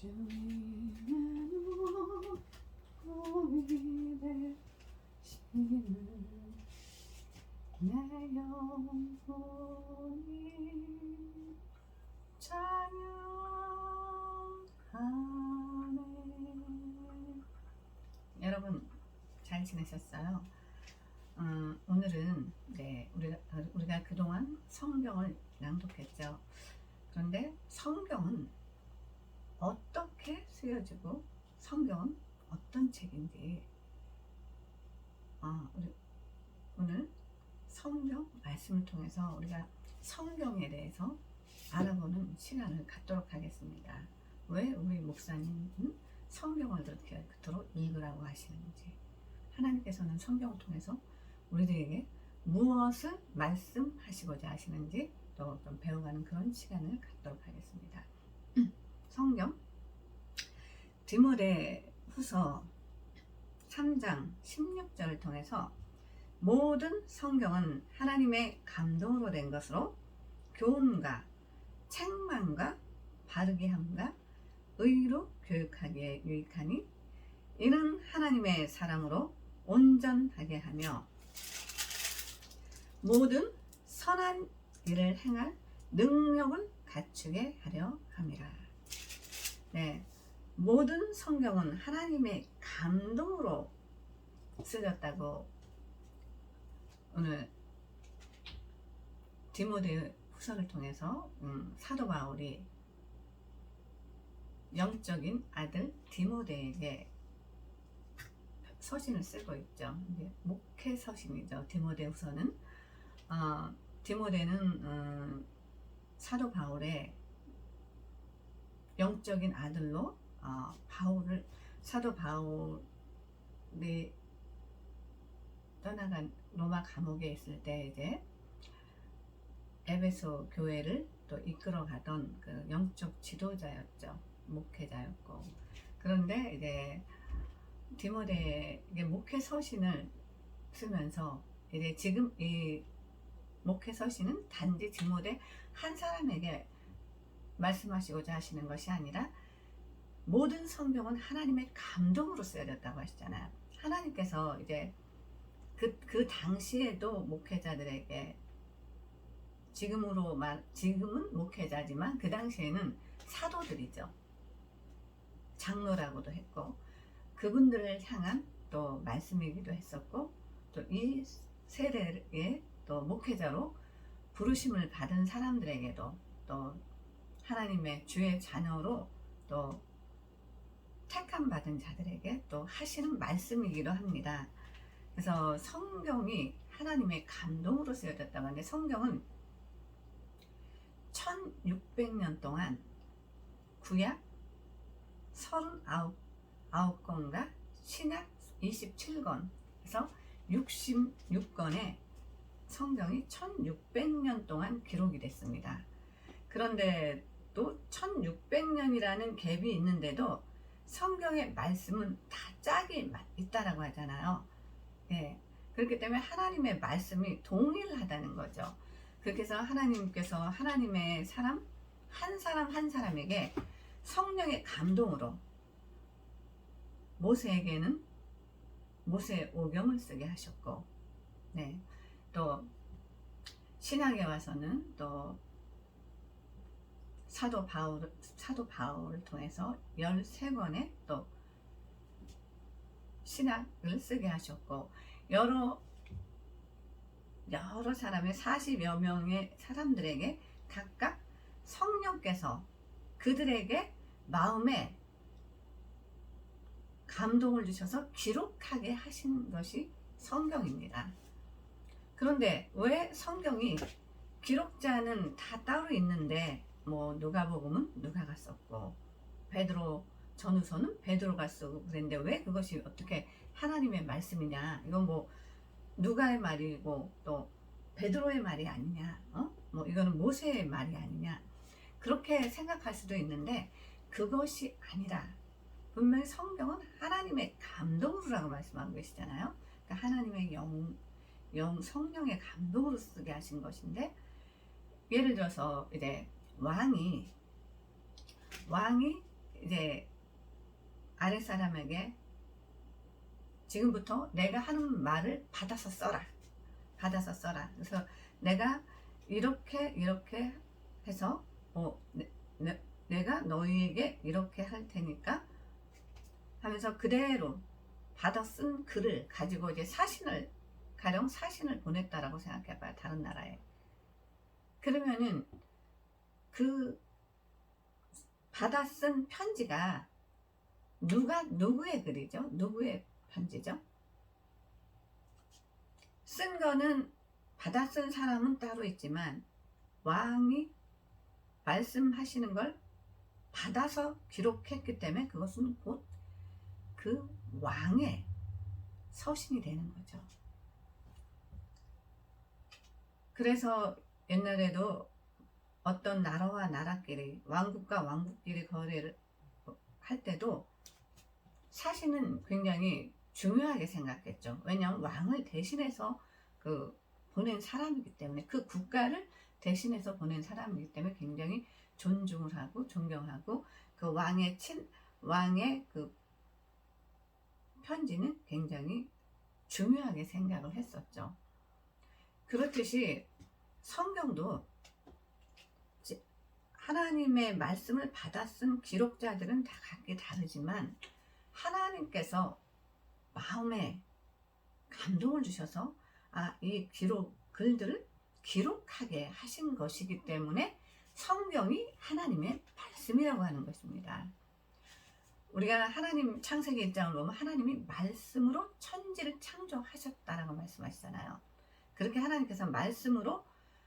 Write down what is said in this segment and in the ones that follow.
주님은 꿈이 되시는 내 영혼이 찬양하네. 여러분 잘 지내셨어요? 오늘은 우리가 그동안 성경을 낭독했죠. 그런데 성경은 어떻게 쓰여지고 성경은 어떤 책인지 오늘 성경 말씀을 통해서 우리가 성경에 대해서 알아보는 시간을 갖도록 하겠습니다. 왜 우리 목사님은 성경을 그토록 읽으라고 하시는지, 하나님께서는 성경을 통해서 우리들에게 무엇을 말씀하시고자 하시는지 또 좀 배워가는 그런 시간을 갖도록 하겠습니다. 성경 디모데후서 3장 16절을 통해서 모든 성경은 하나님의 감동으로 된 것으로 교훈과 책망과 바르게 함과 의로 교육하기에 유익하니 이는 하나님의 사랑으로 온전하게 하며 모든 선한 일을 행할 능력을 갖추게 하려 함이라. 네, 모든 성경은 하나님의 감동으로 쓰였다고 오늘 디모데 후서를 통해서 사도 바울이 영적인 아들 디모데에게 서신을 쓰고 있죠. 이제 목회 서신이죠. 디모데 후서는 디모데는 사도 바울의 영적인 아들로 사도 바울이 떠나간 로마 감옥에 있을 때 이제 에베소 교회를 또 이끌어가던 그 영적 지도자였죠. 목회자였고. 그런데 이제 디모데에게 목회 서신을 쓰면서 이제 지금 이 목회 서신은 단지 디모데 한 사람에게 말씀하시고자 하시는 것이 아니라 모든 성경은 하나님의 감동으로 쓰여졌다고 하시잖아요. 하나님께서 이제 그 당시에도 목회자들에게 지금은 목회자지만 그 당시에는 사도들이죠. 장로라고도 했고 그분들을 향한 또 말씀이기도 했었고 또 이 세대에 또 목회자로 부르심을 받은 사람들에게도 또 하나님의 주의 자녀로 또 택함 받은 자들에게 또 하시는 말씀이기도 합니다. 그래서 성경이 하나님의 감동으로 쓰여졌다고 하는데 성경은 1600년 동안 구약 39권과 신약 27권 그래서 66권의 성경이 1600년 동안 기록이 됐습니다. 그런데 또 1600년이라는 갭이 있는데도 성경의 말씀은 다 짝이 있다라고 하잖아요. 네. 그렇기 때문에 하나님의 말씀이 동일하다는 거죠. 그렇게 해서 하나님께서 하나님의 사람 한 사람에게 성령의 감동으로 모세에게는 모세 오경을 쓰게 하셨고, 네. 또 신약에 와서는 또 사도 바울을 통해서 13권의 또 신약을 쓰게 하셨고 여러 사람의 40여 명의 사람들에게 각각 성령께서 그들에게 마음에 감동을 주셔서 기록하게 하신 것이 성경입니다. 그런데 왜 성경이 기록자는 다 따로 있는데 뭐 누가복음은 누가가 썼고 베드로 전후서는 베드로가 쓰고 그랬는데 왜 그것이 어떻게 하나님의 말씀이냐? 이건 뭐 누가의 말이고 또 베드로의 말이 아니냐? 뭐 이거는 모세의 말이 아니냐? 그렇게 생각할 수도 있는데 그것이 아니라 분명히 성경은 하나님의 감동으로라고 말씀하고 계시잖아요. 그러니까 하나님의 성령의 감동으로 쓰게 하신 것인데 예를 들어서 이제 왕이 이제 아랫사람에게 지금부터 내가 하는 말을 받아서 써라. 받아서 써라. 그래서 내가 이렇게 해서 내가 너희에게 이렇게 할 테니까 하면서 그대로 받아 쓴 글을 가지고 이제 가령 사신을 보냈다라고 생각해봐요. 다른 나라에. 그러면은 그 받아 쓴 편지가 누구의 글이죠? 누구의 편지죠? 쓴 거는 받아 쓴 사람은 따로 있지만 왕이 말씀하시는 걸 받아서 기록했기 때문에 그것은 곧 그 왕의 서신이 되는 거죠. 그래서 옛날에도 어떤 나라와 나라끼리, 왕국과 왕국끼리 거래를 할 때도 사신은 굉장히 중요하게 생각했죠. 왜냐하면 왕을 대신해서 보낸 사람이기 때문에, 그 국가를 대신해서 보낸 사람이기 때문에 굉장히 존중을 하고 존경하고, 그 왕의 그 편지는 굉장히 중요하게 생각을 했었죠. 그렇듯이 성경도 하나님의 말씀을 받아 쓴 기록자들은 다 각기 다르지만 하나님께서 마음에 감동을 주셔서 이 글들을 기록하게 하신 것이기 때문에 성경이 하나님의 말씀이라고 하는 것입니다. 우리가 하나님 창세기 1장을 보면 하나님이 말씀으로 천지를 창조하셨다라고 말씀하시잖아요. 그렇게 하나님께서 말씀으로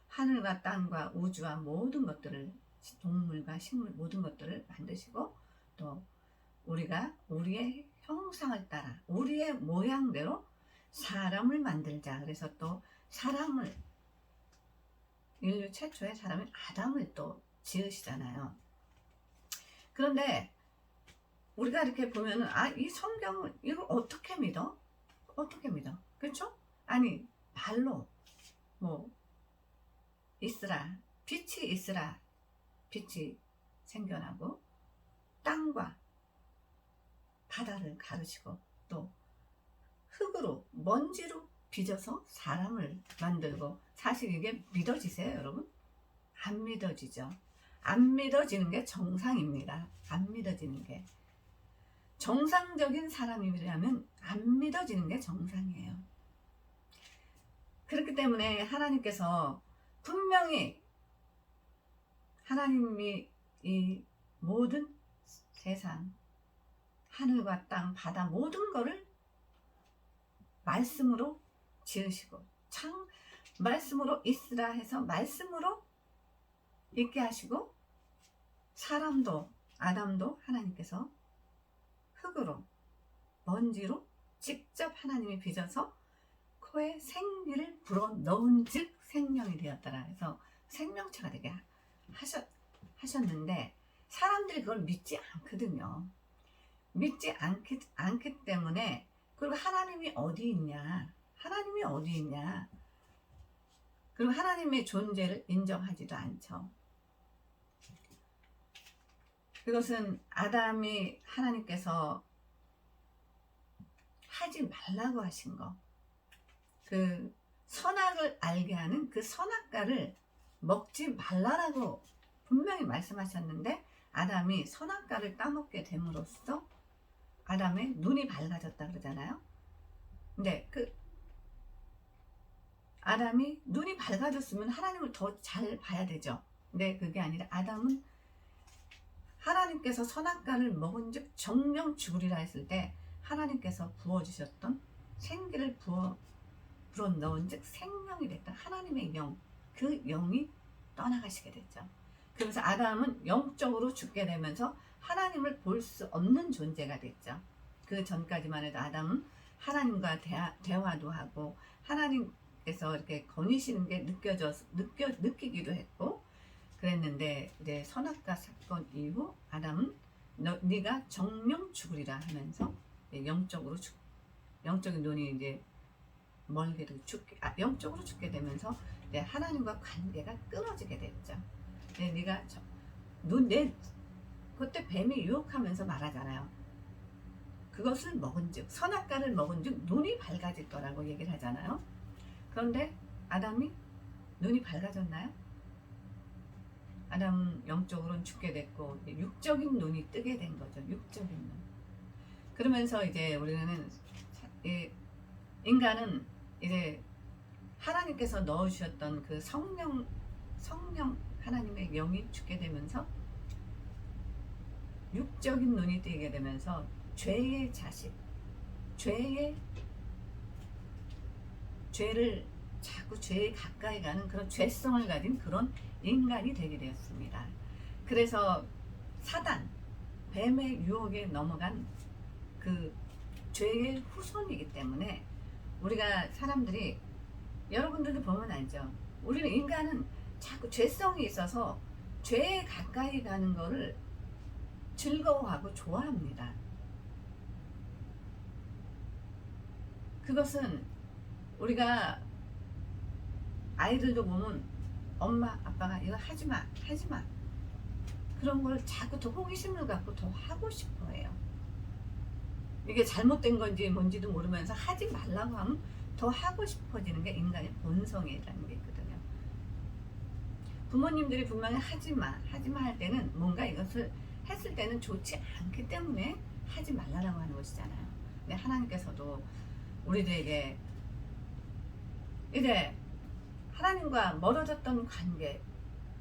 하늘과 땅과 우주와 모든 것들을, 동물과 식물 모든 것들을 만드시고, 또 우리가 우리의 형상을 따라 우리의 모양대로 사람을 만들자. 그래서 또 인류 최초의 사람인 아담을 또 지으시잖아요. 그런데 우리가 이렇게 보면은 이 성경을 이걸 어떻게 믿어? 어떻게 믿어? 그렇죠? 아니 말로 빛이 있으라, 빛이 생겨나고 땅과 바다를 가르시고 또 흙으로 먼지로 빚어서 사람을 만들고, 사실 이게 믿어지세요, 여러분? 안 믿어지죠. 안 믿어지는 게 정상입니다. 안 믿어지는 게. 정상적인 사람이라면 안 믿어지는 게 정상이에요. 그렇기 때문에 하나님께서 분명히 하나님이 이 모든 세상, 하늘과 땅, 바다 모든 거를 말씀으로 지으시고 말씀으로 있으라 해서 말씀으로 있게 하시고, 아담도 하나님께서 흙으로 먼지로 직접 하나님이 빚어서 코에 생기를 불어넣은 즉 생명이 되었더라 해서 생명체가 되게 하셨는데, 사람들이 그걸 믿지 않거든요. 믿지 않기 때문에, 그리고 하나님이 어디 있냐, 그리고 하나님의 존재를 인정하지도 않죠. 그것은 아담이 하나님께서 하지 말라고 하신 거, 그 선악을 알게 하는 그 선악과를 먹지 말라라고 분명히 말씀하셨는데, 아담이 선악과를 따먹게 됨으로써 아담의 눈이 밝아졌다 그러잖아요. 근데 아담이 눈이 밝아졌으면 하나님을 더 잘 봐야 되죠. 근데 그게 아니라 아담은 하나님께서 선악과를 먹은 즉 정령 죽으리라 했을 때 하나님께서 부어주셨던 생기를 불어넣은 즉 생명이 됐다. 하나님의 영, 그 영이 떠나가시게 됐죠. 그래서 아담은 영적으로 죽게 되면서 하나님을 볼 수 없는 존재가 됐죠. 그 전까지만 해도 아담은 하나님과 대화도 하고 하나님께서 이렇게 거니시는 게 느끼기도 했고 그랬는데, 이제 선악과 사건 이후 아담은 네가 정령 죽으리라 하면서 영적인 눈이 이제 멀게도 영적으로 죽게 되면서 하나님과 관계가 끊어지게 됐죠. 네가 그때 뱀이 유혹하면서 말하잖아요. 그것을 먹은즉 선악과를 먹은즉 눈이 밝아질 거라고 얘기를 하잖아요. 그런데 아담이 눈이 밝아졌나요? 아담은 영적으로는 죽게 됐고 육적인 눈이 뜨게 된 거죠. 육적인 눈. 그러면서 이제 우리는 인간은 이제 하나님께서 넣어주셨던 그 성령 하나님의 영이 죽게 되면서 육적인 눈이 뜨게 되면서 죄의 자식, 죄를 자꾸 죄에 가까이 가는 그런 죄성을 가진 그런 인간이 되게 되었습니다. 그래서 사단, 뱀의 유혹에 넘어간 그 죄의 후손이기 때문에 우리가 사람들이 여러분들도 보면 알죠. 우리는 인간은 자꾸 죄성이 있어서 죄에 가까이 가는 거를 즐거워하고 좋아합니다. 그것은 우리가 아이들도 보면 엄마 아빠가 이거 하지마 그런 걸 자꾸 더 호기심을 갖고 더 하고 싶어 해요. 이게 잘못된 건지 뭔지도 모르면서 하지 말라고 하면 더 하고 싶어지는 게 인간의 본성이라는 게 있거든요. 부모님들이 분명히 하지마 할 때는 뭔가 이것을 했을 때는 좋지 않기 때문에 하지 말라고 하는 것이잖아요. 근데 하나님께서도 우리들에게 이래 하나님과 멀어졌던 관계,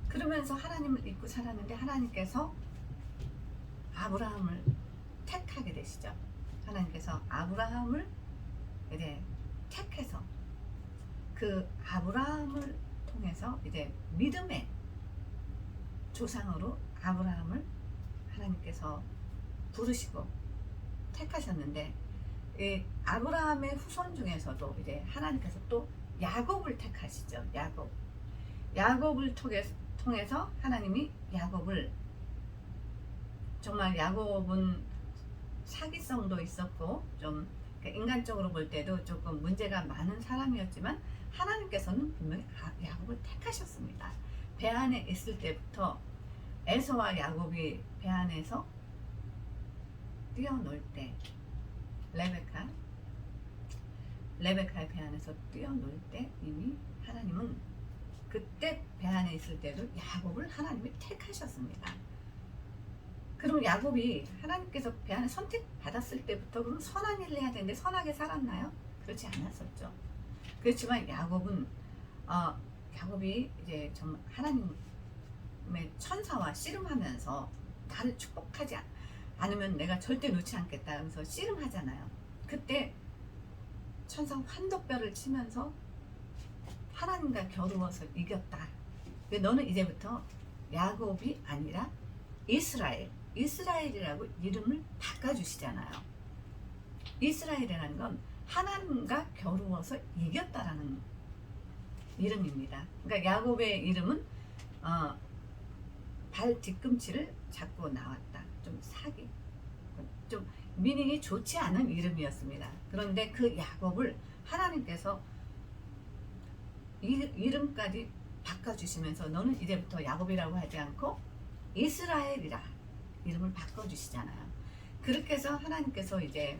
그러면서 하나님을 믿고 살았는데 하나님께서 아브라함을 택하게 되시죠. 하나님께서 아브라함을 이제 택해서 그 아브라함을 통해서 이제 믿음의 조상으로 아브라함을 하나님께서 부르시고 택하셨는데, 이 아브라함의 후손 중에서도 이제 하나님께서 또 야곱을 택하시죠. 야곱을 통해서 하나님이 야곱을, 정말 야곱은 사기성도 있었고 좀 인간적으로 볼 때도 조금 문제가 많은 사람이었지만 하나님께서는 분명히 야곱을 택하셨습니다. 배 안에 있을 때부터 에서와 야곱이 배 안에서 뛰어놀 때, 레베카의 배 안에서 뛰어놀 때 이미 하나님은 그때 배 안에 있을 때도 야곱을 하나님이 택하셨습니다. 그럼 야곱이 하나님께서 배 안에 선택받았을 때부터 그럼 선한 일을 해야 되는데 선하게 살았나요? 그렇지 않았었죠. 그렇지만 야곱이 이제 정말 하나님의 천사와 씨름하면서 나를 축복하지 않으면 내가 절대 놓지 않겠다 하면서 씨름하잖아요. 그때 천사 환덕별을 치면서 하나님과 겨루어서 이겼다. 너는 이제부터 야곱이 아니라 이스라엘이라고 이름을 바꿔주시잖아요. 이스라엘이라는 건 하나님과 겨루어서 이겼다라는 이름입니다. 그러니까 야곱의 이름은 발 뒤꿈치를 잡고 나왔다. 좀 미닝이 좋지 않은 이름이었습니다. 그런데 그 야곱을 하나님께서 이름까지 바꿔주시면서 너는 이제부터 야곱이라고 하지 않고 이스라엘이라 이름을 바꿔주시잖아요. 그렇게 해서 하나님께서 이제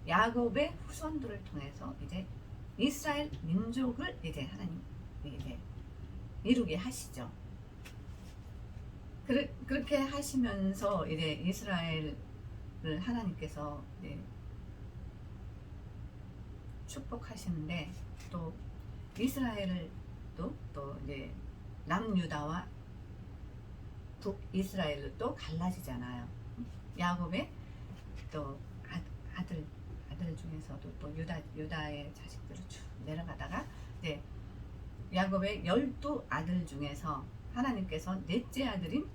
야곱의 후손들을 통해서 이제 이스라엘 민족을 이제 하나님 이제 이루게 하시죠. 그렇게 하시면서 이제 이스라엘을 하나님께서 이제 축복하시는데, 또 이스라엘을 또 이제 남유다와 북이스라엘로 또 갈라지잖아요. 야곱의 또 아들 중에서도 또 유다의 자식들을 쭉 내려가다가 이제 야곱의 12아들 중에서 하나님께서 넷째 아들인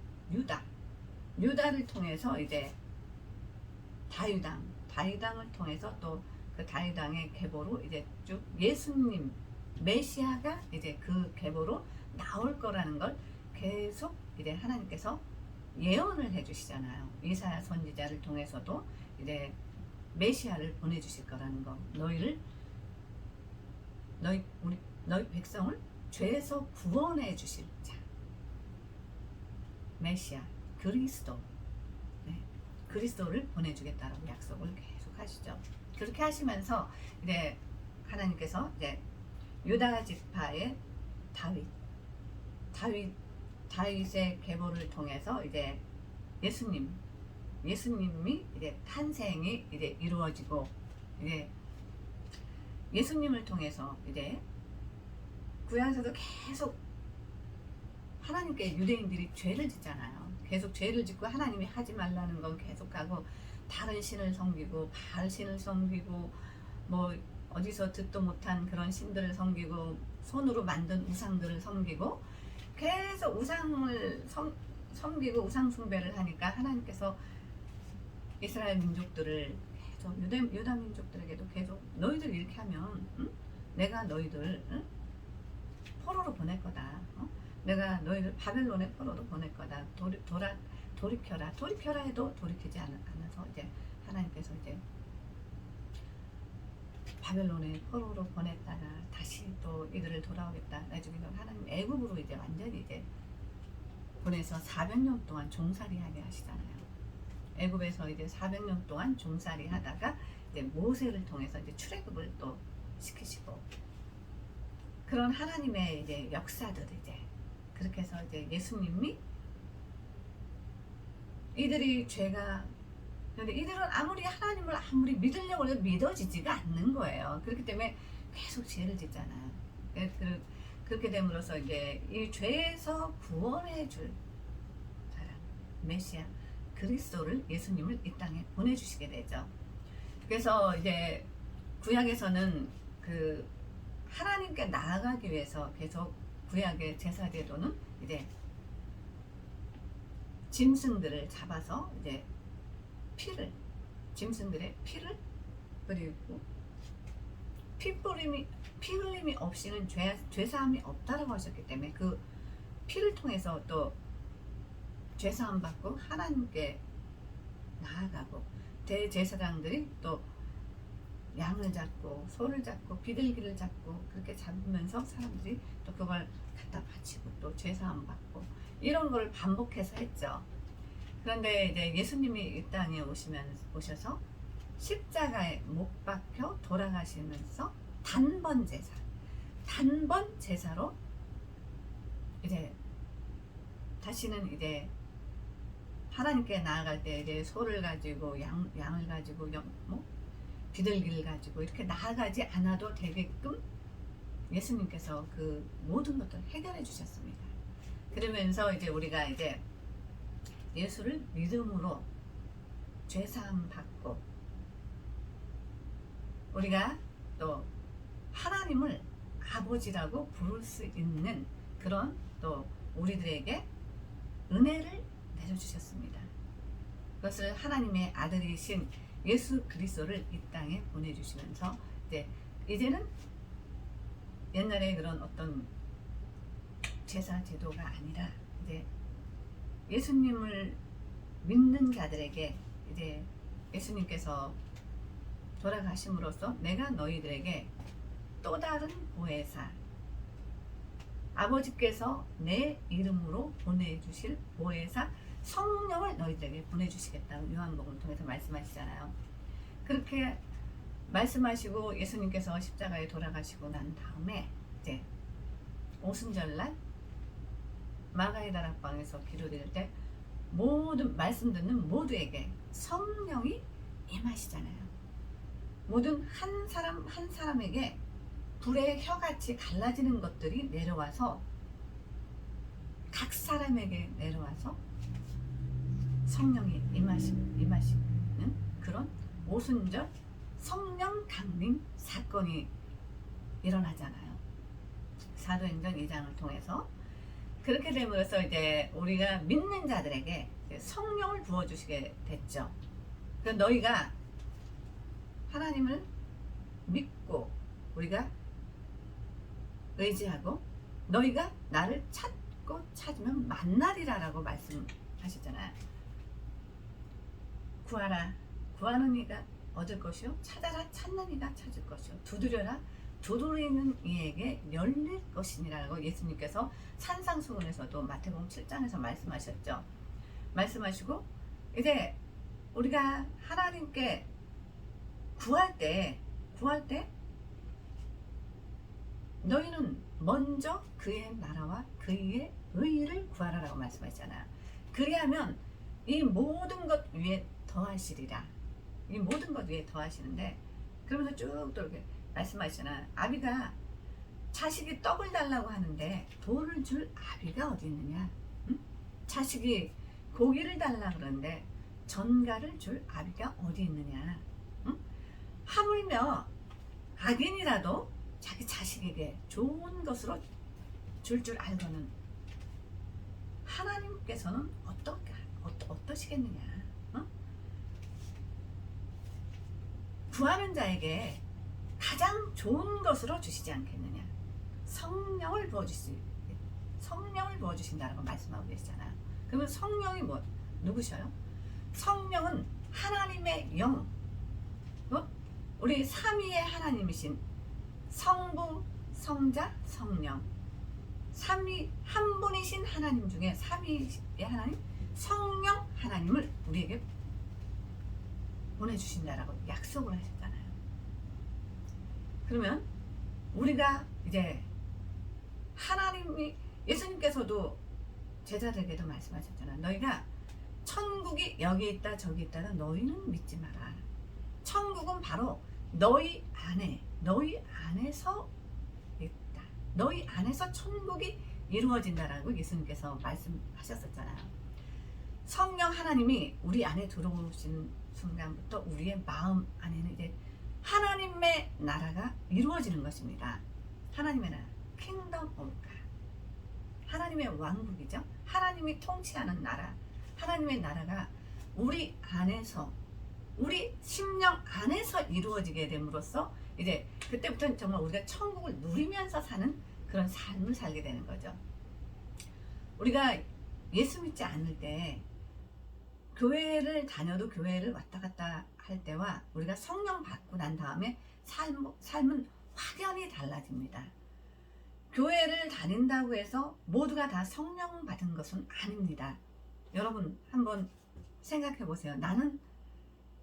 유다를 통해서 이제 다윗왕을 통해서 또 그 다윗왕의 계보로 이제 쭉 예수님 메시아가 이제 그 계보로 나올 거라는 걸 계속 이제 하나님께서 예언을 해주시잖아요. 이사야 선지자를 통해서도 이제 메시아를 보내주실 거라는 거, 너희 백성을 죄에서 구원해 주실 자, 메시아. 그리스도, 네, 그리스도를 보내주겠다라고 약속을 계속 하시죠. 그렇게 하시면서 이제 하나님께서 이제 유다 지파의 다윗의 계보를 통해서 이제 예수님이 이제 탄생이 이제 이루어지고, 이제 예수님을 통해서 이제 구약에서도 계속 하나님께 유대인들이 죄를 짓잖아요. 계속 죄를 짓고 하나님이 하지 말라는 건 계속하고, 다른 신을 섬기고 바알 신을 섬기고, 뭐 어디서 듣도 못한 그런 신들을 섬기고, 손으로 만든 우상들을 섬기고, 계속 우상을 섬기고 우상 숭배를 하니까 하나님께서 이스라엘 민족들을 계속 유다 민족들에게도 계속 너희들 이렇게 하면 내가 너희들 포로로 보낼 거다. 내가 너희들 바벨론의 포로로 보낼 거다. 돌이켜라 해도 돌이키지 않아서 이제 하나님께서 이제 바벨론의 포로로 보냈다가 다시 또 이들을 돌아오겠다. 나중에 하나님 애굽으로 이제 완전히 이제 보내서 400년 동안 종살이하게 하시잖아요. 애굽에서 이제 400년 동안 종살이 하다가 이제 모세를 통해서 이제 출애굽을 또 시키시고, 그런 하나님의 이제 역사들, 이제 그렇게 해서 이제 예수님이 이들이 죄가, 근데 이들은 아무리 하나님을 아무리 믿으려고 해도 믿어지지가 않는 거예요. 그렇기 때문에 계속 죄를 짓잖아요. 그렇게 됨으로써 이제 이 죄에서 구원해 줄 사람, 메시아 그리스도를, 예수님을 이 땅에 보내주시게 되죠. 그래서 이제 구약에서는 그 하나님께 나아가기 위해서 계속 구약의 제사 제도는 이제 짐승들을 잡아서 이제 짐승들의 피를 그리고 피 흘림이 없이는 죄사함이 없다라고 하셨기 때문에 그 피를 통해서 또 죄사함 받고 하나님께 나아가고, 대제사장들이 또 양을 잡고 소를 잡고 비둘기를 잡고 그렇게 잡으면서 사람들이 또 그걸 갖다 바치고 또 죄사함 받고, 이런 걸 반복해서 했죠. 그런데 이제 예수님이 이 땅에 오셔서 십자가에 못 박혀 돌아가시면서 단번 제사로 이제 다시는 이제 하나님께 나아갈 때 이제 소를 가지고 양을 가지고 비둘기를 가지고 이렇게 나아가지 않아도 되게끔 예수님께서 그 모든 것들을 해결해 주셨습니다. 그러면서 이제 우리가 이제 예수를 믿음으로 죄사함 받고, 우리가 또 하나님을 아버지라고 부를 수 있는 그런 또 우리들에게 은혜를 내려주셨습니다. 그것을 하나님의 아들이신 예수 그리스도를 이 땅에 보내주시면서 이제는 옛날에 그런 어떤 제사 제도가 아니라 이제 예수님을 믿는 자들에게 이제 예수님께서 돌아가심으로써 내가 너희들에게 또 다른 보혜사, 아버지께서 내 이름으로 보내주실 보혜사 성령을 너희들에게 보내주시겠다고 요한복음을 통해서 말씀하시잖아요. 그렇게 말씀하시고 예수님께서 십자가에 돌아가시고 난 다음에 이제 오순절날 마가의 다락방에서 기도드릴 때 모든 말씀 듣는 모두에게 성령이 임하시잖아요. 모든 한 사람 한 사람에게 불의 혀같이 갈라지는 것들이 내려와서 각 사람에게 내려와서 성령이 임하시는 그런 오순절 성령 강림 사건이 일어나잖아요. 사도행전 2장을 통해서. 그렇게 됨으로써 이제 우리가 믿는 자들에게 성령을 부어주시게 됐죠. 그래서 너희가 하나님을 믿고 우리가 의지하고 너희가 나를 찾고 찾으면 만나리라라고 말씀하시잖아요. 구하라 구하는 이가 얻을 것이요, 찾아라 찾는 이가 찾을 것이요, 두드려라 두드리는 이에게 열릴 것이니라고 예수님께서 산상수훈에서도 마태복음 7장에서 말씀하셨죠. 말씀하시고 이제 우리가 하나님께 구할 때 너희는 먼저 그의 나라와 그의 의를 구하라라고 말씀하셨잖아요. 그리하면 이 모든 것 위에 더하시리라. 이 모든 것 위에 더하시는데, 그러면서 쭉 또 이렇게 말씀하시잖아요. 아비가 자식이 떡을 달라고 하는데 돌을 줄 아비가 어디 있느냐? 응? 자식이 고기를 달라 그러는데 전갈을 줄 아비가 어디 있느냐? 응? 하물며 악인이라도 자기 자식에게 좋은 것으로 줄 알고는 하나님께서는 어떠시겠느냐? 어? 구하는 자에게 가장 좋은 것으로 주시지 않겠느냐? 성령을 부어주신다라고 말씀하고 계시잖아요. 그러면 성령이 누구셔요? 성령은 하나님의 영, 우리 삼위의 하나님이신 성부, 성자, 성령, 삼위 한 분이신 하나님 중에 삼위의 하나님, 성령 하나님을 우리에게 보내주신다라고 약속을 하셨잖아요. 그러면 우리가 이제 하나님이, 예수님께서도 제자들에게도 말씀하셨잖아요. 너희가 천국이 여기 있다 저기 있다는 너희는 믿지 마라. 천국은 바로 너희 안에서 있다. 너희 안에서 천국이 이루어진다라고 예수님께서 말씀하셨었잖아요. 성령 하나님이 우리 안에 들어오신 순간부터 우리의 마음 안에는 이제 하나님의 나라가 이루어지는 것입니다. 하나님의 나라, 킹덤 오브 갓. 하나님의 왕국이죠. 하나님이 통치하는 나라, 하나님의 나라가 우리 안에서, 우리 심령 안에서 이루어지게 됨으로써 이제 그때부터는 정말 우리가 천국을 누리면서 사는 그런 삶을 살게 되는 거죠. 우리가 예수 믿지 않을 때 교회를 다녀도 교회를 왔다 갔다 할 때와 우리가 성령 받고 난 다음에 삶은 확연히 달라집니다. 교회를 다닌다고 해서 모두가 다 성령 받은 것은 아닙니다. 여러분 한번 생각해 보세요. 나는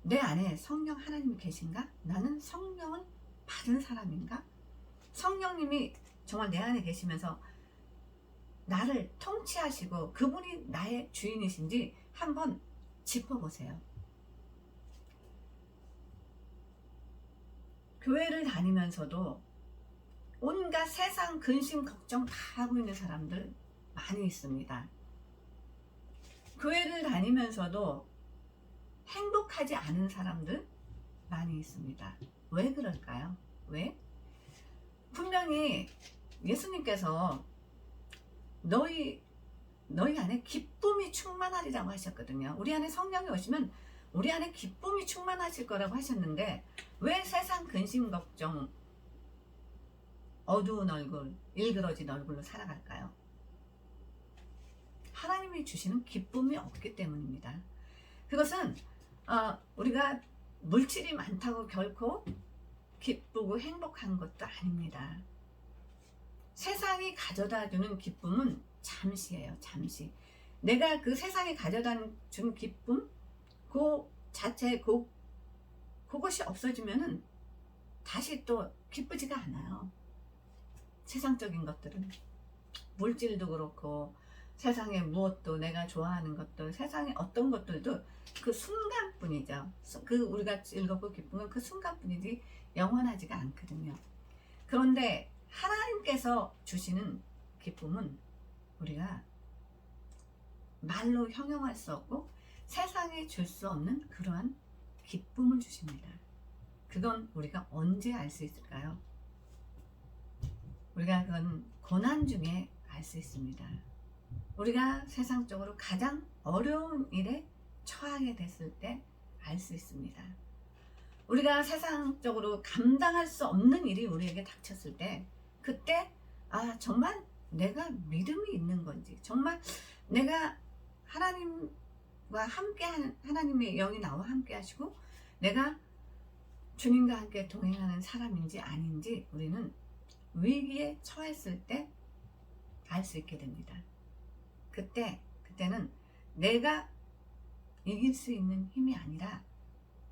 내 안에 성령 하나님이 계신가? 나는 성령을 받은 사람인가? 성령님이 정말 내 안에 계시면서 나를 통치하시고 그분이 나의 주인이신지 한번 짚어보세요. 교회를 다니면서도 온갖 세상 근심 걱정 다 하고 있는 사람들 많이 있습니다. 교회를 다니면서도 행복하지 않은 사람들 많이 있습니다. 왜 그럴까요? 왜? 분명히 예수님께서 너희 안에 기쁨이 충만하리라고 하셨거든요. 우리 안에 성령이 오시면 우리 안에 기쁨이 충만하실 거라고 하셨는데 왜 세상 근심 걱정, 어두운 얼굴, 일그러진 얼굴로 살아갈까요? 하나님이 주시는 기쁨이 없기 때문입니다. 그것은 우리가 물질이 많다고 결코 기쁘고 행복한 것도 아닙니다. 세상이 가져다 주는 기쁨은 잠시예요. 잠시. 내가 그 세상이 가져다 준 기쁨, 그 자체, 그것이 없어지면은 다시 또 기쁘지가 않아요. 세상적인 것들은. 물질도 그렇고, 세상에 무엇도 내가 좋아하는 것들, 세상에 어떤 것들도 그 순간뿐이죠. 우리가 즐겁고 기쁜 건 그 순간뿐이지 영원하지가 않거든요. 그런데 하나님께서 주시는 기쁨은 우리가 말로 형용할 수 없고 세상에 줄 수 없는 그러한 기쁨을 주십니다. 그건 우리가 언제 알 수 있을까요? 우리가 그건 고난 중에 알 수 있습니다. 우리가 세상적으로 가장 어려운 일에 처하게 됐을 때 알 수 있습니다. 우리가 세상적으로 감당할 수 없는 일이 우리에게 닥쳤을 때 그때 정말 내가 믿음이 있는 건지, 정말 내가 하나님과 함께하는, 하나님의 영이 나와 함께 하시고 내가 주님과 함께 동행하는 사람인지 아닌지 우리는 위기에 처했을 때 알 수 있게 됩니다. 그때는 내가 이길 수 있는 힘이 아니라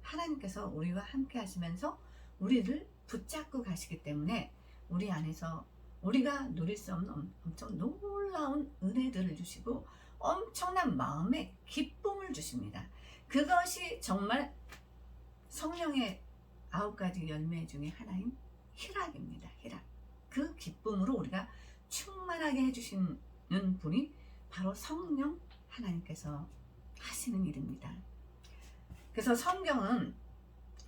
하나님께서 우리와 함께 하시면서 우리를 붙잡고 가시기 때문에 우리 안에서 우리가 누릴 수 없는 엄청 놀라운 은혜들을 주시고 엄청난 마음의 기쁨을 주십니다. 그것이 정말 성령의 9가지 열매 중에 하나인 희락입니다. 희락. 그 기쁨으로 우리가 충만하게 해주시는 분이 바로 성령 하나님께서 하시는 일입니다. 그래서 성경은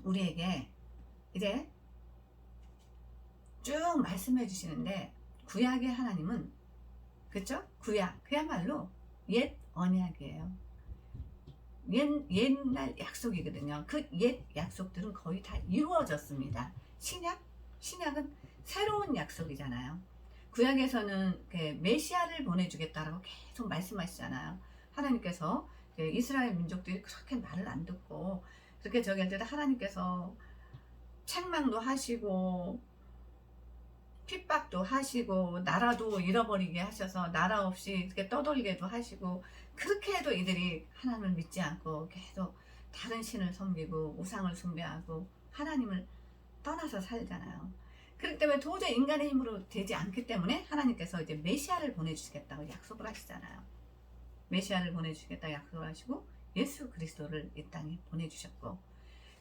우리에게 이제 쭉 말씀해 주시는데, 구약의 하나님은, 그쵸? 구약, 그야말로 옛 언약이에요. 옛날 약속이거든요. 그 옛 약속들은 거의 다 이루어졌습니다. 신약은 새로운 약속이잖아요. 구약에서는 메시아를 보내주겠다라고 계속 말씀하시잖아요. 하나님께서 이스라엘 민족들이 그렇게 말을 안 듣고 그렇게 저기 할 때 하나님께서 책망도 하시고 핍박도 하시고 나라도 잃어버리게 하셔서 나라 없이 이렇게 떠돌게도 하시고, 그렇게 해도 이들이 하나님을 믿지 않고 계속 다른 신을 섬기고 우상을 숭배하고 하나님을 떠나서 살잖아요. 그렇기 때문에 도저히 인간의 힘으로 되지 않기 때문에 하나님께서 이제 메시아를 보내주시겠다고 약속을 하시잖아요. 메시아를 보내주시겠다고 약속을 하시고 예수 그리스도를 이 땅에 보내주셨고,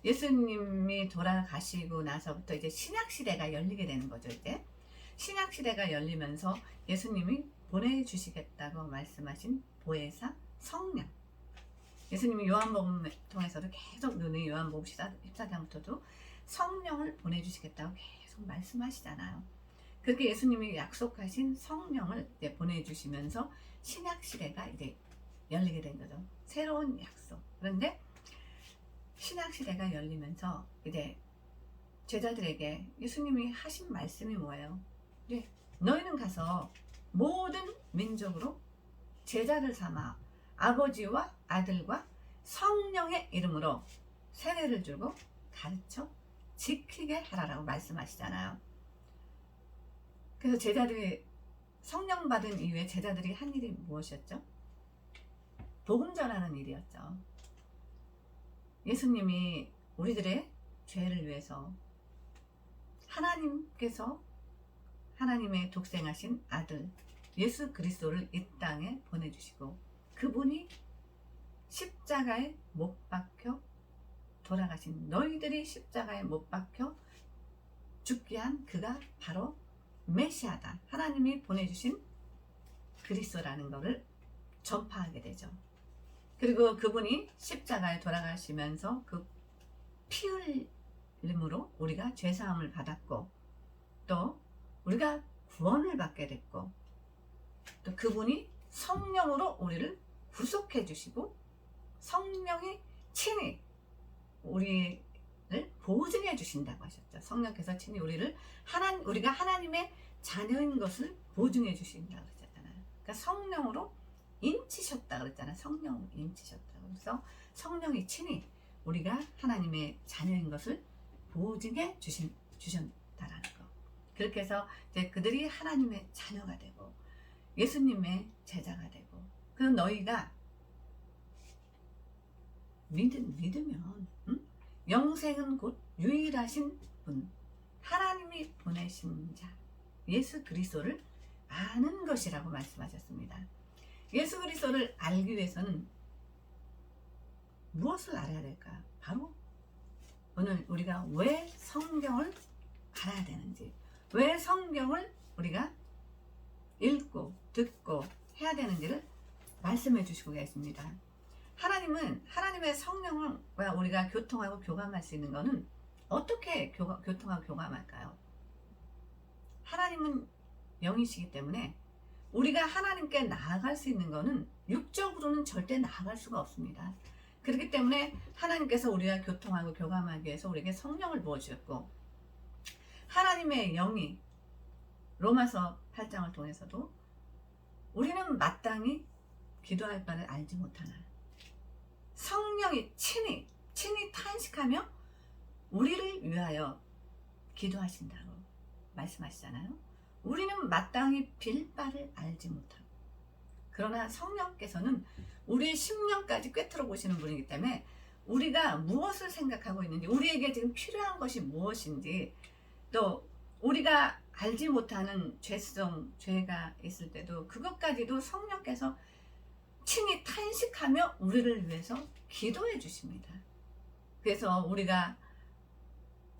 예수님이 돌아가시고 나서부터 이제 신약시대가 열리게 되는 거죠. 이제 신약시대가 열리면서 예수님이 보내주시겠다고 말씀하신 보혜사 성령, 예수님이 요한복음 통해서도 계속 눈이 요한복음 14장부터도 성령을 보내주시겠다고 계속 말씀하시잖아요. 그렇게 예수님이 약속하신 성령을 이제 보내주시면서 신약시대가 이제 열리게 된 거죠. 새로운 약속. 그런데 신약시대가 열리면서 이제 제자들에게 예수님이 하신 말씀이 뭐예요? 네, 너희는 가서 모든 민족으로 제자를 삼아 아버지와 아들과 성령의 이름으로 세례를 주고 가르쳐 지키게 하라라고 말씀하시잖아요. 그래서 제자들이 성령 받은 이후에 제자들이 한 일이 무엇이었죠? 복음 전하는 일이었죠. 예수님이 우리들의 죄를 위해서 하나님께서 하나님의 독생하신 아들 예수 그리스도를 이 땅에 보내주시고, 그분이 십자가에 못 박혀 돌아가신, 너희들이 십자가에 못 박혀 죽게 한 그가 바로 메시아다, 하나님이 보내주신 그리스도라는 것을 전파하게 되죠. 그리고 그분이 십자가에 돌아가시면서 그 피 흘림으로 우리가 죄사함을 받았고, 또 우리가 구원을 받게 됐고, 또 그분이 성령으로 우리를 구속해 주시고 성령이 친히 우리를 보증해 주신다고 하셨죠. 성령께서 친히 우리가 하나님의 자녀인 것을 보증해 주신다고 그랬잖아요. 그러니까 성령으로 인치셨다 그랬잖아요. 성령 인치셨다고. 그래서 성령이 친히 우리가 하나님의 자녀인 것을 보증해 주셨다라는 거. 그렇게 해서 이제 그들이 하나님의 자녀가 되고 예수님의 제자가 되고, 그럼 너희가 믿으면 영생은 곧 유일하신 분, 하나님이 보내신 자 예수 그리스도를 아는 것이라고 말씀하셨습니다. 예수 그리스도를 알기 위해서는 무엇을 알아야 될까? 바로 오늘 우리가 왜 성경을 알아야 되는지, 왜 성경을 우리가 읽고 듣고 해야 되는지를 말씀해 주시고 계십니다. 하나님은 하나님의 성령과 우리가 교통하고 교감할 수 있는 것은 어떻게 교통하고 교감할까요? 하나님은 영이시기 때문에 우리가 하나님께 나아갈 수 있는 것은 육적으로는 절대 나아갈 수가 없습니다. 그렇기 때문에 하나님께서 우리가 교통하고 교감하기 위해서 우리에게 성령을 부어주셨고, 하나님의 영이 로마서 8장을 통해서도 우리는 마땅히 기도할 바를 알지 못하나 성령이 친히 탄식하며 우리를 위하여 기도하신다고 말씀하시잖아요. 우리는 마땅히 빌 바를 알지 못하고, 그러나 성령께서는 우리의 심령까지 꿰뚫어 보시는 분이기 때문에 우리가 무엇을 생각하고 있는지, 우리에게 지금 필요한 것이 무엇인지, 또 우리가 알지 못하는 죄성, 죄가 있을 때도 그것까지도 성령께서 친히 탄식하며 우리를 위해서 기도해 주십니다. 그래서 우리가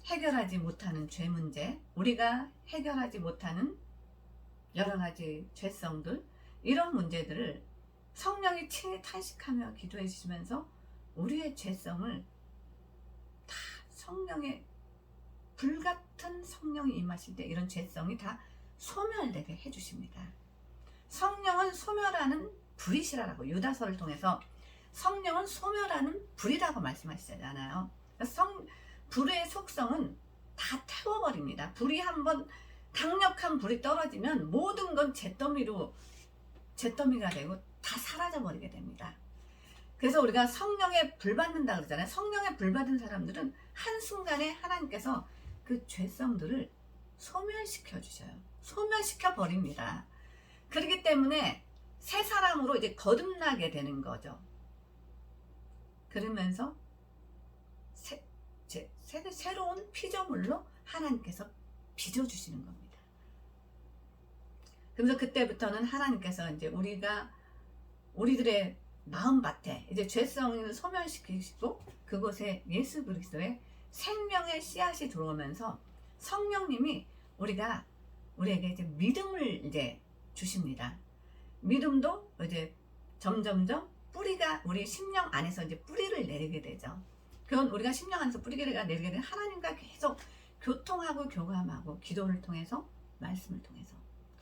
해결하지 못하는 죄 문제, 우리가 해결하지 못하는 여러 가지 죄성들, 이런 문제들을 성령이 친히 탄식하며 기도해 주시면서 우리의 죄성을 다 성령의 불같은 성령이 임하실 때 이런 죄성이 다 소멸되게 해주십니다. 성령은 소멸하는 불이시라고 유다서를 통해서 성령은 소멸하는 불이라고 말씀하시잖아요. 불의 속성은 다 태워버립니다. 불이 한번 강력한 불이 떨어지면 모든 건 잿더미가 되고 다 사라져버리게 됩니다. 그래서 우리가 성령에 불 받는다 그러잖아요. 성령에 불 받은 사람들은 한순간에 하나님께서 그 죄성들을 소멸시켜 주셔요. 소멸시켜 버립니다. 그렇기 때문에 새 사람으로 이제 거듭나게 되는 거죠. 그러면서 새로운 피조물로 하나님께서 빚어주시는 겁니다. 그래서 그때부터는 하나님께서 이제 우리들의 마음밭에 이제 죄성을 소멸시키시고 그곳에 예수 그리스도의 생명의 씨앗이 들어오면서 성령님이 우리에게 이제 믿음을 이제 주십니다. 믿음도 이제 점점점 뿌리가 우리 심령 안에서 이제 뿌리를 내리게 되죠. 그건 우리가 심령 안에서 뿌리가 내리게 되는 하나님과 계속 교통하고 교감하고 기도를 통해서 말씀을 통해서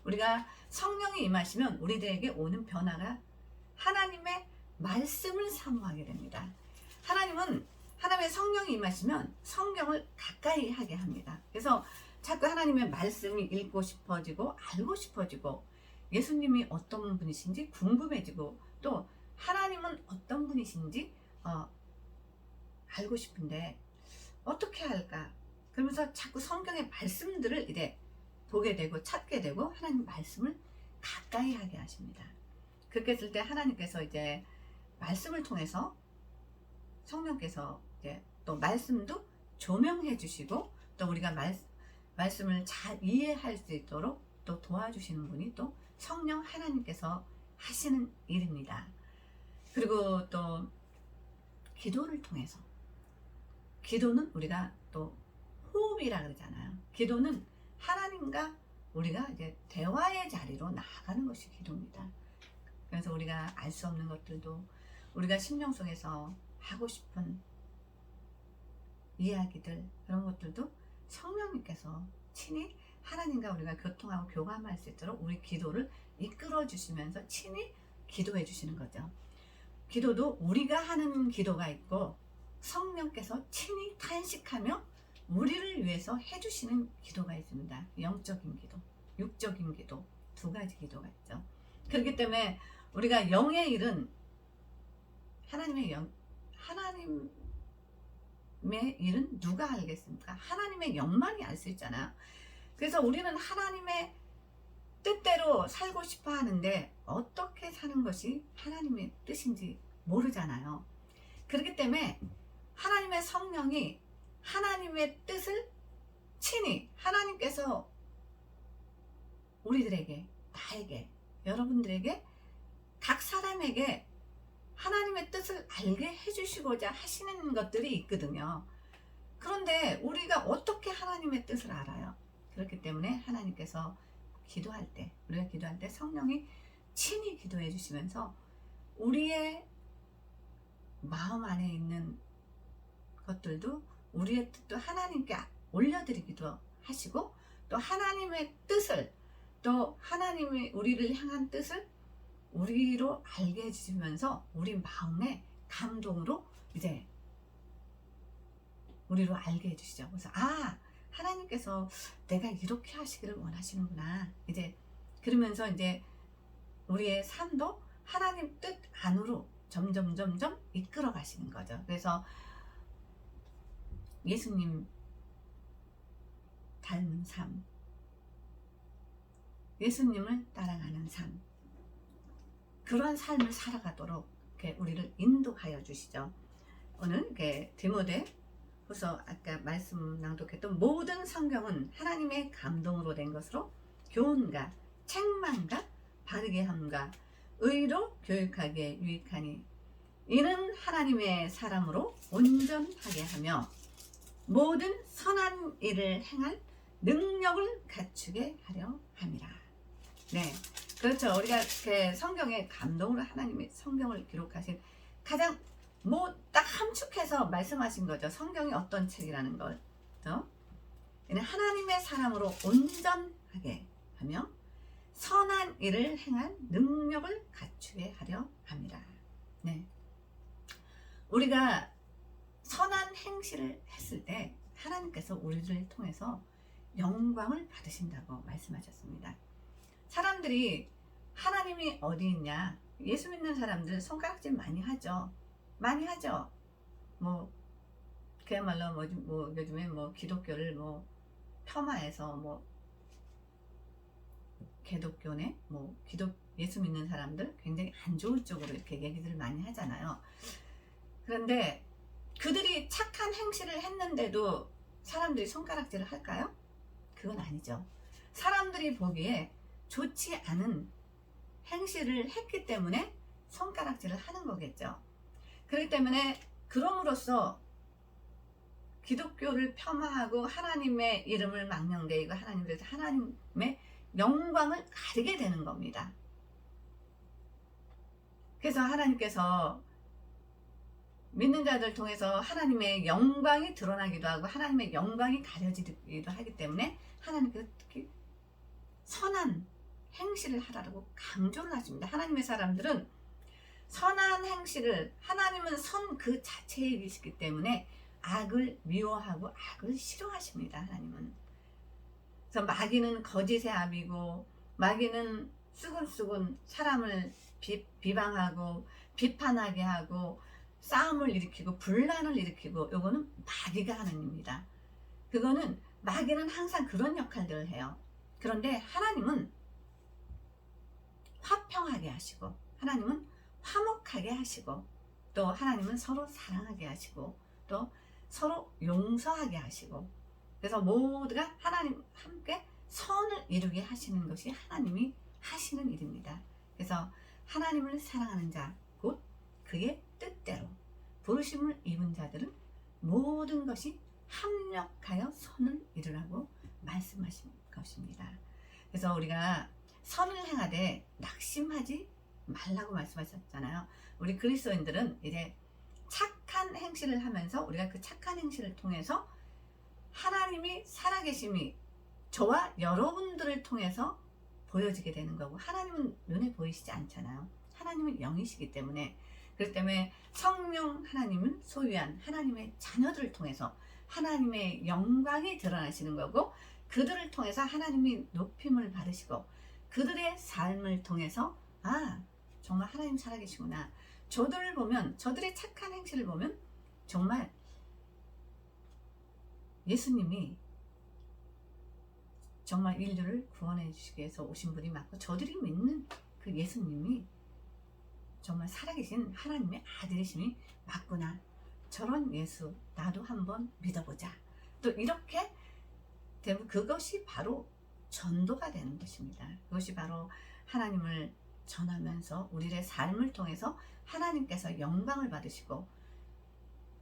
우리가 성령이 임하시면 우리들에게 오는 변화가 하나님의 말씀을 사모하게 됩니다. 하나님의 성령이 임하시면 성경을 가까이 하게 합니다. 그래서 자꾸 하나님의 말씀이 읽고 싶어지고 알고 싶어지고 예수님이 어떤 분이신지 궁금해지고 또 하나님은 어떤 분이신지 알고 싶은데 어떻게 할까? 그러면서 자꾸 성경의 말씀들을 이제 보게 되고 찾게 되고 하나님 말씀을 가까이 하게 하십니다. 그렇게 했을 때 하나님께서 이제 말씀을 통해서 성령께서 이제 또 말씀도 조명해 주시고 또 우리가 말씀을 잘 이해할 수 있도록 또 도와주시는 분이 또 성령 하나님께서 하시는 일입니다. 그리고 또 기도를 통해서 기도는 우리가 또 호흡이라 그러잖아요. 기도는 하나님과 우리가 이제 대화의 자리로 나아가는 것이 기도입니다. 그래서 우리가 알 수 없는 것들도 우리가 심령 속에서 하고 싶은 이야기들 그런 것들도 성령님께서 친히 하나님과 우리가 교통하고 교감할 수 있도록 우리 기도를 이끌어 주시면서 친히 기도해 주시는 거죠. 기도도 우리가 하는 기도가 있고 성령께서 친히 탄식하며 우리를 위해서 해주시는 기도가 있습니다. 영적인 기도, 육적인 기도 두 가지 기도가 있죠. 그렇기 때문에 우리가 영의 일은 하나님의 일은 누가 알겠습니까? 하나님의 영만이 알 수 있잖아요. 그래서 우리는 하나님의 뜻대로 살고 싶어 하는데 어떻게 사는 것이 하나님의 뜻인지 모르잖아요. 그렇기 때문에 하나님의 성령이 하나님의 뜻을 친히 하나님께서 우리들에게, 나에게, 여러분들에게, 각 사람에게 하나님의 뜻을 알게 해주시고자 하시는 것들이 있거든요. 그런데 우리가 어떻게 하나님의 뜻을 알아요? 그렇기 때문에 하나님께서 우리가 기도할 때 성령이 친히 기도해 주시면서 우리의 마음 안에 있는 것들도 우리의 뜻도 하나님께 올려드리기도 하시고 또 하나님의 뜻을 또 하나님의 우리를 향한 뜻을 우리로 알게 해주시면서 우리 마음의 감동으로 이제 우리로 알게 해주시죠. 그래서 하나님께서 내가 이렇게 하시기를 원하시는구나. 이제 그러면서 이제 우리의 삶도 하나님 뜻 안으로 점점 이끌어 가시는 거죠. 그래서 예수님 닮은 삶, 예수님을 따라가는 삶, 그런 삶을 살아가도록 이렇게 우리를 인도하여 주시죠. 오늘 이렇게 디모데후서 아까 말씀 낭독했던 모든 성경은 하나님의 감동으로 된 것으로 교훈과 책망과 바르게 함과 의로 교육하기에 유익하니 이는 하나님의 사람으로 온전하게 하며 모든 선한 일을 행할 능력을 갖추게 하려 함이라. 네, 그렇죠. 우리가 성경의 감동으로 하나님의 성경을 기록하신 가장 딱 함축해서 말씀하신 거죠. 성경이 어떤 책이라는 걸. 하나님의 사람으로 온전하게 하며 선한 일을 행할 능력을 갖추게 하려 합니다. 네, 우리가 선한 행실을 했을 때 하나님께서 우리를 통해서 영광을 받으신다고 말씀하셨습니다. 사람들이 하나님이 어디 있냐, 예수 믿는 사람들 손가락질 많이 하죠. 많이 하죠. 그야말로 요즘에 기독교를 폄하해서 개독교네 예수 믿는 사람들 굉장히 안 좋은 쪽으로 이렇게 얘기들을 많이 하잖아요. 그런데 그들이 착한 행실을 했는데도 사람들이 손가락질을 할까요? 그건 아니죠. 사람들이 보기에 좋지 않은 행실을 했기 때문에 손가락질을 하는 거겠죠. 그렇기 때문에 그럼으로써 기독교를 폄하하고 하나님의 이름을 망령되이고 하나님의 영광을 가리게 되는 겁니다. 그래서 하나님께서 믿는 자들 통해서 하나님의 영광이 드러나기도 하고 하나님의 영광이 가려지기도 하기 때문에 하나님께서 특히 선한 행실을 하라고 강조를 하십니다. 하나님의 사람들은 선한 행실을, 하나님은 선 그 자체의 일이시기 때문에 악을 미워하고 악을 싫어하십니다. 하나님은. 그래서 마귀는 거짓의 압이고 마귀는 수근수근 사람을 비방하고 비판하게 하고 싸움을 일으키고 분란을 일으키고, 요거는 마귀가 하는 일입니다. 그거는 마귀는 항상 그런 역할들을 해요. 그런데 하나님은 화평하게 하시고 하나님은 화목하게 하시고 또 하나님은 서로 사랑하게 하시고 또 서로 용서하게 하시고, 그래서 모두가 하나님 함께 선을 이루게 하시는 것이 하나님이 하시는 일입니다. 그래서 하나님을 사랑하는 자, 곧 그의 뜻대로 부르심을 입은 자들은 모든 것이 합력하여 선을 이루라고 말씀하신 것입니다. 그래서 우리가 선을 행하되 낙심하지 말라고 말씀하셨잖아요. 우리 그리스도인들은 이제 착한 행실을 하면서 우리가 그 착한 행실을 통해서 하나님이 살아계심이 저와 여러분들을 통해서 보여지게 되는 거고, 하나님은 눈에 보이시지 않잖아요. 하나님은 영이시기 때문에, 그렇기 때문에 성령 하나님은 소유한 하나님의 자녀들을 통해서 하나님의 영광이 드러나시는 거고, 그들을 통해서 하나님이 높임을 받으시고 그들의 삶을 통해서 정말 하나님 살아계시구나, 저들을 보면, 저들의 착한 행실을 보면 정말 예수님이 정말 인류를 구원해 주시기 위해서 오신 분이 맞고 저들이 믿는 그 예수님이 정말 살아계신 하나님의 아들이심이 맞구나, 저런 예수 나도 한번 믿어보자, 또 이렇게 되면 그것이 바로 전도가 되는 것입니다. 그것이 바로 하나님을 전하면서 우리의 삶을 통해서 하나님께서 영광을 받으시고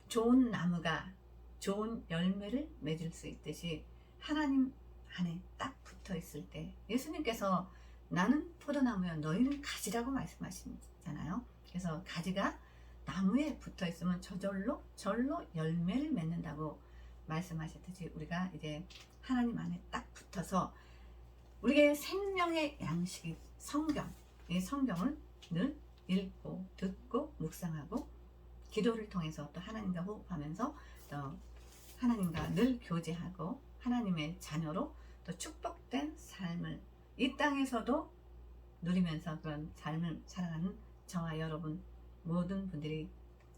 좋은 나무가 좋은 열매를 맺을 수 있듯이 하나님 안에 딱 붙어 있을 때, 예수님께서 나는 포도나무여 너희는 가지라고 말씀하시잖아요. 그래서 가지가 나무에 붙어 있으면 저절로 열매를 맺는다고 말씀하셨듯이 우리가 이제 하나님 안에 딱 붙어서 우리의 생명의 양식이 성경, 이 성경을 늘 읽고 듣고 묵상하고 기도를 통해서 또 하나님과 호흡하면서 또 하나님과 늘 교제하고 하나님의 자녀로 또 축복된 삶을 이 땅에서도 누리면서 그런 삶을 살아가는 저와 여러분 모든 분들이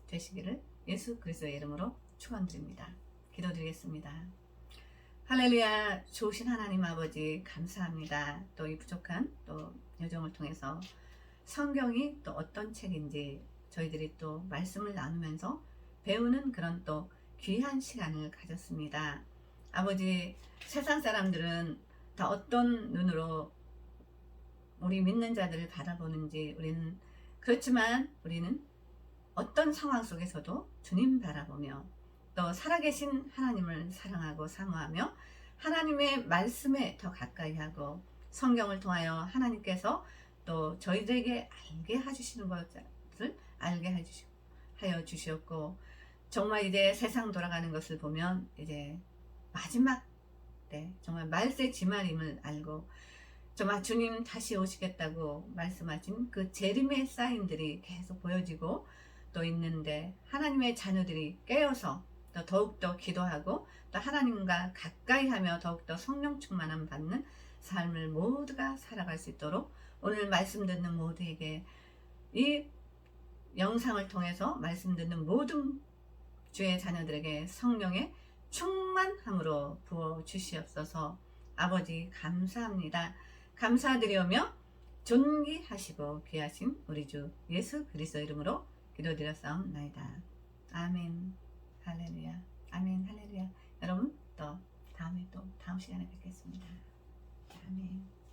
되시기를 예수 그리스도의 이름으로 축원드립니다. 기도드리겠습니다. 할렐루야. 좋으신 하나님 아버지 감사합니다. 또 이 부족한 또 여정을 통해서 성경이 또 어떤 책인지 저희들이 또 말씀을 나누면서 배우는 그런 또 귀한 시간을 가졌습니다. 아버지, 세상 사람들은 다 어떤 눈으로 우리 믿는 자들을 바라보는지 우리는 그렇지만 우리는 어떤 상황 속에서도 주님 바라보며 또 살아계신 하나님을 사랑하고 사모하며 하나님의 말씀에 더 가까이 하고 성경을 통하여 하나님께서 또 저희들에게 알게 해주시는 것을 알게 하여 주셨고, 정말 이제 세상 돌아가는 것을 보면 이제 마지막 때 정말 말세 지말임을 알고 정말 주님 다시 오시겠다고 말씀하신 그 재림의 사인들이 계속 보여지고 또 있는데, 하나님의 자녀들이 깨어서 또 더욱더 기도하고 또 하나님과 가까이 하며 더욱더 성령 충만함 받는 삶을 모두가 살아갈 수 있도록 오늘 말씀 듣는 모두에게, 이 영상을 통해서 말씀 듣는 모든 주의 자녀들에게 성령의 충만함으로 부어 주시옵소서. 아버지 감사합니다. 감사드리오며 존귀하시고 귀하신 우리 주 예수 그리스도 이름으로 기도드렸사옵나이다. 아멘. 할렐루야. 아멘. 할렐루야. 여러분 또 다음에 또 다음 시간에 뵙겠습니다. 아멘.